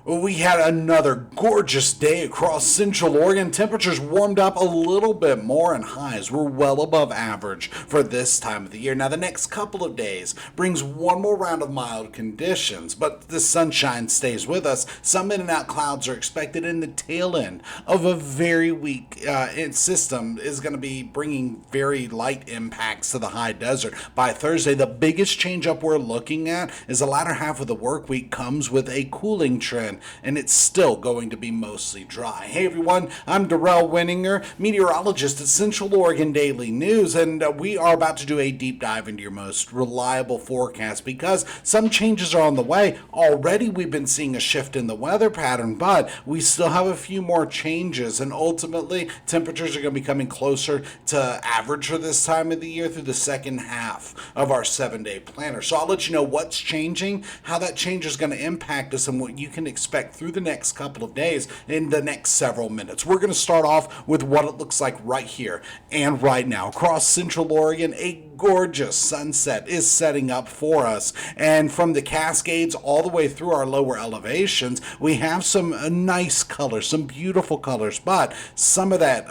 We had another gorgeous day across Central Oregon. Temperatures warmed up a little bit more and highs were well above average for this time of the year. Now, the next couple of days brings one more round of mild conditions, but the sunshine stays with us. Some in and out clouds are expected, and the tail end of a very weak system is going to be bringing very light impacts to the high desert. By Thursday, the biggest change up we're looking at is the latter half of the work week comes with a cooling trend, and it's still going to be mostly dry. Hey everyone, I'm Darrell Winninger, meteorologist at Central Oregon Daily News, and we are about to do a deep dive into your most reliable forecast because some changes are on the way. Already we've been seeing a shift in the weather pattern, but we still have a few more changes, and ultimately temperatures are going to be coming closer to average for this time of the year through the second half of our 7-day planner. So I'll let you know what's changing, how that change is going to impact us, and what you can expect through the next couple of days in the next several minutes. We're going to start off with what it looks like right here and right now. Across Central Oregon, a gorgeous sunset is setting up for us, and from the Cascades all the way through our lower elevations, we have some nice colors, some beautiful colors, but some of that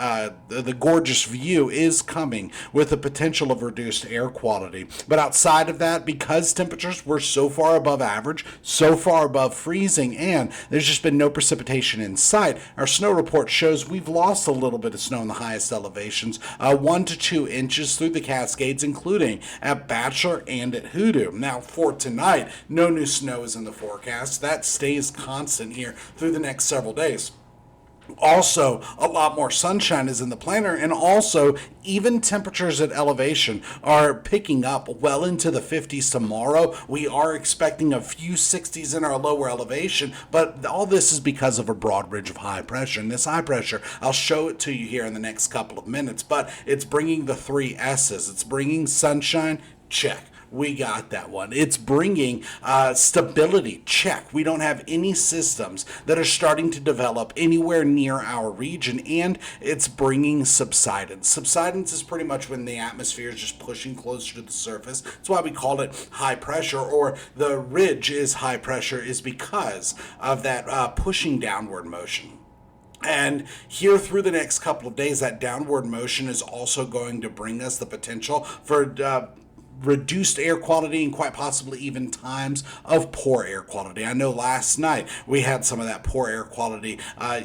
the gorgeous view is coming with the potential of reduced air quality. But outside of that, because temperatures were so far above average, so far above freezing, and there's just been no precipitation in sight, our snow report shows we've lost a little bit of snow in the highest elevations, 1 to 2 inches through the Cascades, including at Bachelor and at Hoodoo. Now for tonight, no new snow is in the forecast. That stays constant here through the next several days. Also, a lot more sunshine is in the planner, and also even temperatures at elevation are picking up well into the 50s tomorrow. We are expecting a few 60s in our lower elevation, but all this is because of a broad ridge of high pressure. And this high pressure, I'll show it to you here in the next couple of minutes, but it's bringing the 3 S's. It's bringing sunshine, check. We got that one. It's bringing stability. Check. We don't have any systems that are starting to develop anywhere near our region, and it's bringing subsidence. Subsidence is pretty much when the atmosphere is just pushing closer to the surface. That's why we call it high pressure, or the ridge is high pressure, is because of that pushing downward motion. And here through the next couple of days, that downward motion is also going to bring us the potential for reduced air quality and quite possibly even times of poor air quality. I know last night we had some of that poor air quality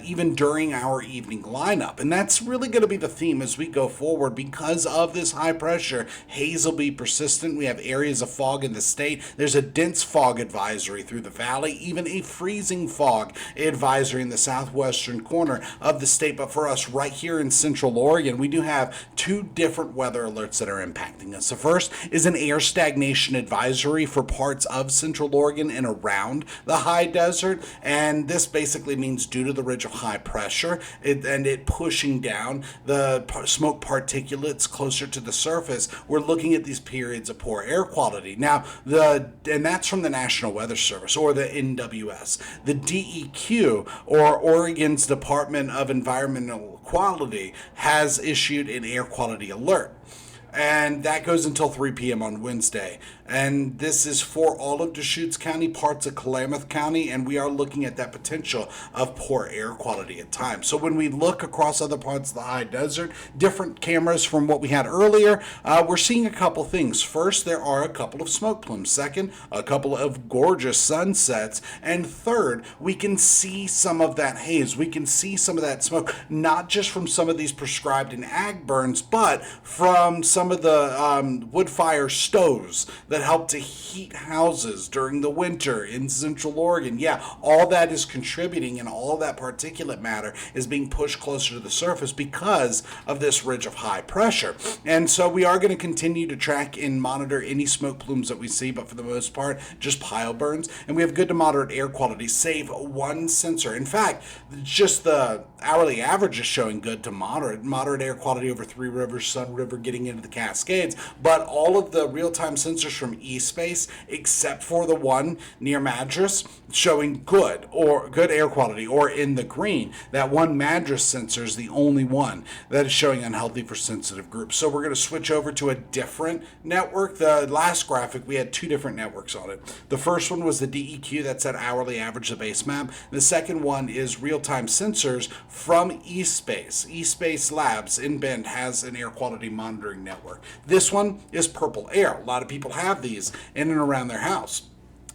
even during our evening lineup, and that's really going to be the theme as we go forward because of this high pressure. Haze will be persistent. We have areas of fog in the state. There's a dense fog advisory through the valley, even a freezing fog advisory in the southwestern corner of the state. But for us right here in Central Oregon, we do have 2 different weather alerts that are impacting us. The first is an air stagnation advisory for parts of Central Oregon and around the high desert, and this basically means due to the ridge of high pressure and it pushing down the smoke particulates closer to the surface, we're looking at these periods of poor air quality. Now, and that's from the National Weather Service, or the NWS. The DEQ, or Oregon's Department of Environmental Quality, has issued an air quality alert, and that goes until 3 p.m. on Wednesday. And this is for all of Deschutes County, parts of Klamath County, and we are looking at that potential of poor air quality at times. So when we look across other parts of the high desert, different cameras from what we had earlier, we're seeing a couple things. First, there are a couple of smoke plumes. Second, a couple of gorgeous sunsets. And third, we can see some of that haze. We can see some of that smoke, not just from some of these prescribed in ag burns, but from some of the wood fire stoves that help to heat houses during the winter in Central Oregon. Yeah, all that is contributing, and all that particulate matter is being pushed closer to the surface because of this ridge of high pressure. And so we are going to continue to track and monitor any smoke plumes that we see, but for the most part, just pile burns. And we have good to moderate air quality, save one sensor. In fact, just the hourly average is showing good to moderate air quality over Three Rivers, Sun River, getting into the Cascades. But all of the real-time sensors from eSpace, except for the one near Madras, showing good air quality or in the green. That one Madras sensor is the only one that is showing unhealthy for sensitive groups. So we're going to switch over to a different network. The last graphic, we had two different networks on it. The first one was the DEQ, that's that hourly average, the base map. The second one is real-time sensors from eSpace. eSpace Labs in Bend has an air quality monitoring network. This one is Purple Air. A lot of people have these in and around their house.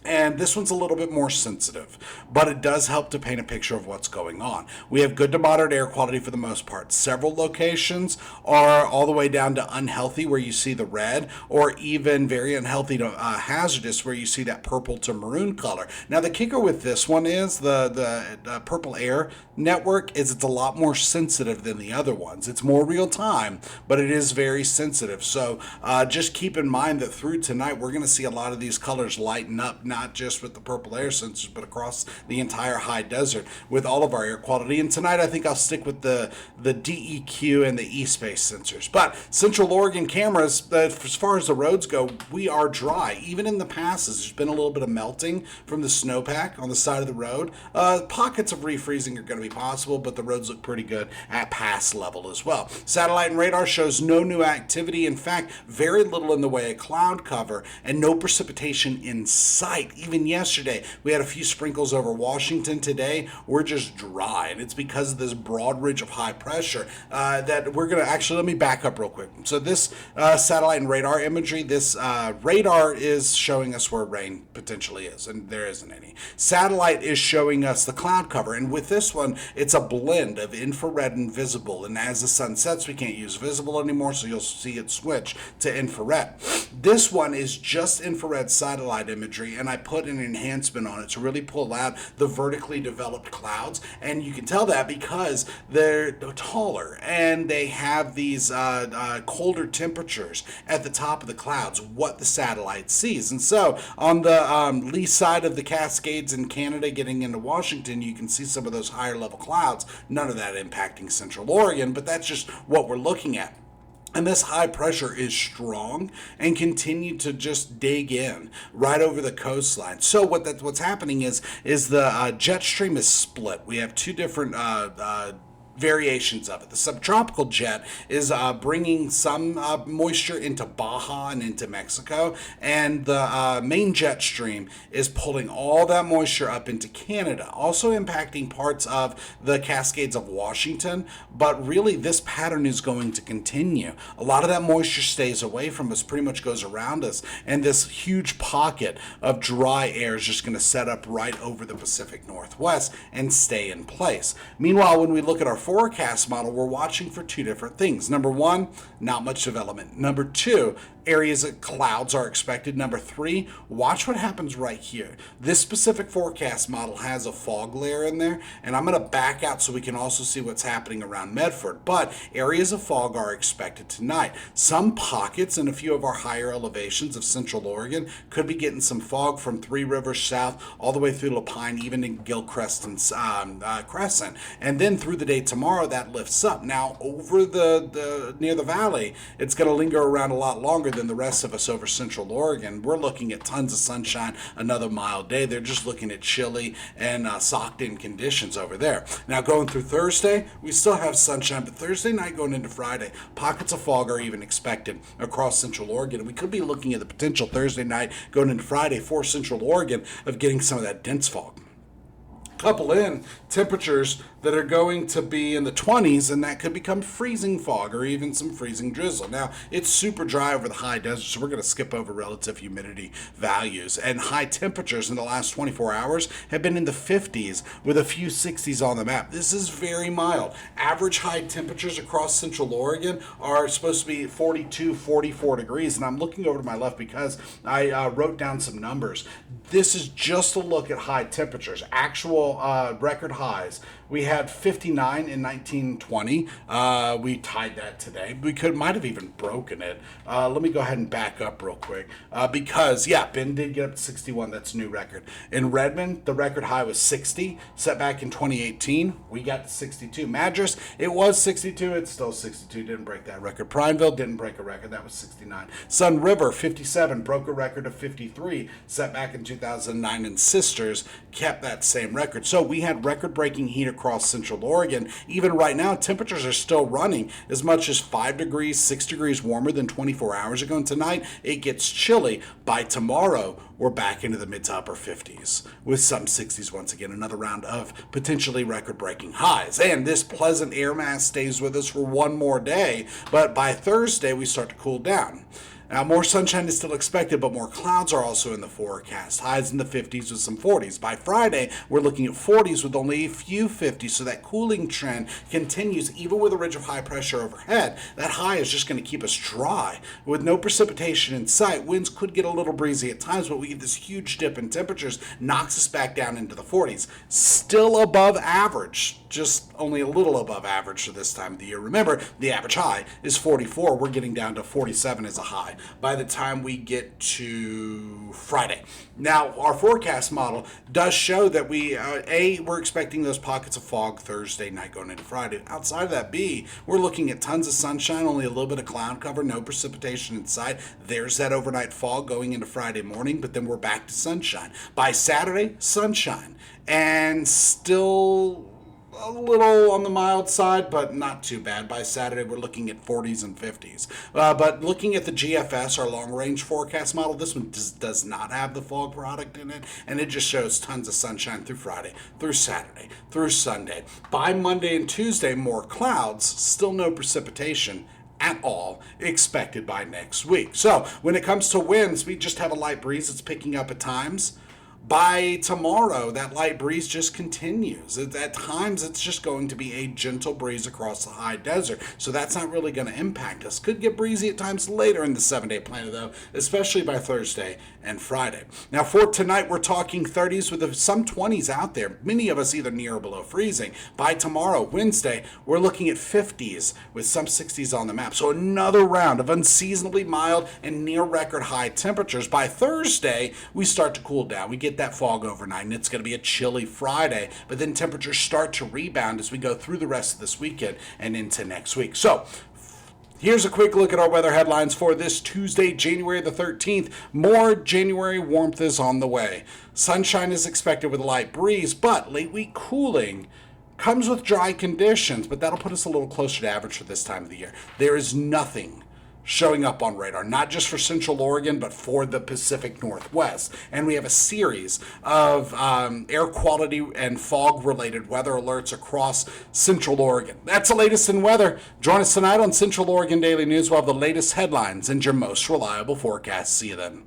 And this one's a little bit more sensitive, but it does help to paint a picture of what's going on. We have good to moderate air quality for the most part. Several locations are all the way down to unhealthy, where you see the red, or even very unhealthy to hazardous, where you see that purple to maroon color. Now, the kicker with this one is the Purple Air network is it's a lot more sensitive than the other ones. It's more real time, but it is very sensitive. So just keep in mind that through tonight, we're going to see a lot of these colors lighten up, not just with the Purple Air sensors, but across the entire high desert with all of our air quality. And tonight, I think I'll stick with the DEQ and the eSpace sensors. But Central Oregon cameras, as far as the roads go, we are dry. Even in the passes, there's been a little bit of melting from the snowpack on the side of the road. Pockets of refreezing are going to be possible, but the roads look pretty good at pass level as well. Satellite and radar shows no new activity. In fact, very little in the way of cloud cover and no precipitation in sight. Even yesterday, we had a few sprinkles over Washington. Today, we're just dry, and it's because of this broad ridge of high pressure that we're going to actually, let me back up real quick. So this satellite and radar imagery, this radar is showing us where rain potentially is, and there isn't any. Satellite is showing us the cloud cover, and with this one, it's a blend of infrared and visible, and as the sun sets, we can't use visible anymore, so you'll see it switch to infrared. This one is just infrared satellite imagery, and I put an enhancement on it to really pull out the vertically developed clouds, and you can tell that because they're taller and they have these colder temperatures at the top of the clouds, what the satellite sees. And so on the lee side of the Cascades in Canada getting into Washington, you can see some of those higher level clouds, none of that impacting Central Oregon, but that's just what we're looking at. And this high pressure is strong and continue to just dig in right over the coastline. So what's happening is the jet stream is split. We have two different variations of it. The subtropical jet is bringing some moisture into Baja and into Mexico, and the main jet stream is pulling all that moisture up into Canada, also impacting parts of the Cascades of Washington, but really this pattern is going to continue. A lot of that moisture stays away from us, pretty much goes around us, and this huge pocket of dry air is just going to set up right over the Pacific Northwest and stay in place. Meanwhile, when we look at our forecast model, we're watching for two different things. Number one, not much development. Number two, areas of clouds are expected. Number three, watch what happens right here. This specific forecast model has a fog layer in there, and I'm going to back out so we can also see what's happening around Medford. But areas of fog are expected tonight. Some pockets in a few of our higher elevations of Central Oregon could be getting some fog from Three Rivers south all the way through Lapine, even in Gilchrist and Crescent. And then through the day tomorrow, that lifts up. Now, over the near the valley, it's going to linger around a lot longer than the rest of us over Central Oregon. We're looking at tons of sunshine, another mild day. They're just looking at chilly and socked in conditions over there. Now, going through Thursday, we still have sunshine, but Thursday night going into Friday, pockets of fog are even expected across Central Oregon. And we could be looking at the potential Thursday night going into Friday for Central Oregon of getting some of that dense fog. Couple in temperatures that are going to be in the 20s, and that could become freezing fog or even some freezing drizzle. Now, it's super dry over the high desert, so we're going to skip over relative humidity values. And high temperatures in the last 24 hours have been in the 50s with a few 60s on the map. This is very mild. Average high temperatures across Central Oregon are supposed to be 42, 44 degrees, and I'm looking over to my left because I wrote down some numbers. This is just a look at high temperatures. Actual several record highs. We had 59 in 1920. We tied that today. We might have even broken it. Let me go ahead and back up real quick because, Bend did get up to 61. That's a new record. In Redmond, the record high was 60, set back in 2018. We got to 62. Madras, it was 62. It's still 62. Didn't break that record. Prineville didn't break a record. That was 69. Sun River, 57, broke a record of 53, set back in 2009. And Sisters kept that same record. So we had record-breaking heat across Central Oregon. Even right now, temperatures are still running as much as 5 degrees, 6 degrees warmer than 24 hours ago. And tonight, it gets chilly. By tomorrow, we're back into the mid to upper 50s with some 60s once again. Another round of potentially record-breaking highs. And this pleasant air mass stays with us for one more day. But by Thursday, we start to cool down. Now, more sunshine is still expected, but more clouds are also in the forecast. Highs in the 50s with some 40s. By Friday, we're looking at 40s with only a few 50s, so that cooling trend continues even with a ridge of high pressure overhead. That high is just going to keep us dry. With no precipitation in sight, winds could get a little breezy at times, but we get this huge dip in temperatures, knocks us back down into the 40s. Still above average, just only a little above average for this time of the year. Remember, the average high is 44. We're getting down to 47 as a high by the time we get to Friday. Now, our forecast model does show that we're expecting those pockets of fog Thursday night going into Friday. Outside of that, we're looking at tons of sunshine, only a little bit of cloud cover, no precipitation in sight. There's that overnight fog going into Friday morning, but then we're back to sunshine. By Saturday, sunshine. And still a little on the mild side, but not too bad. By Saturday, we're looking at 40s and 50s. But looking at the GFS, our long-range forecast model, this one does not have the fog product in it, and it just shows tons of sunshine through Friday, through Saturday, through Sunday. By Monday and Tuesday, more clouds, still no precipitation at all expected by next week. So when it comes to winds, we just have a light breeze that's picking up at times. By tomorrow, that light breeze just continues. At times, it's just going to be a gentle breeze across the high desert, so that's not really going to impact us. Could get breezy at times later in the 7-day plan, though, especially by Thursday and Friday. Now, for tonight, we're talking 30s with some 20s out there, many of us either near or below freezing. By tomorrow, Wednesday, we're looking at 50s with some 60s on the map. So another round of unseasonably mild and near record high temperatures. By Thursday, we start to cool down. We get that fog overnight, and it's going to be a chilly Friday, but then temperatures start to rebound as we go through the rest of this weekend and into next week. So here's a quick look at our weather headlines for this Tuesday, January the 13th. More January warmth is on the way. Sunshine is expected with a light breeze, but late week cooling comes with dry conditions, but that'll put us a little closer to average for this time of the year. There is nothing showing up on radar, not just for Central Oregon, but for the Pacific Northwest. And we have a series of air quality and fog-related weather alerts across Central Oregon. That's the latest in weather. Join us tonight on Central Oregon Daily News. We'll have the latest headlines and your most reliable forecast. See you then.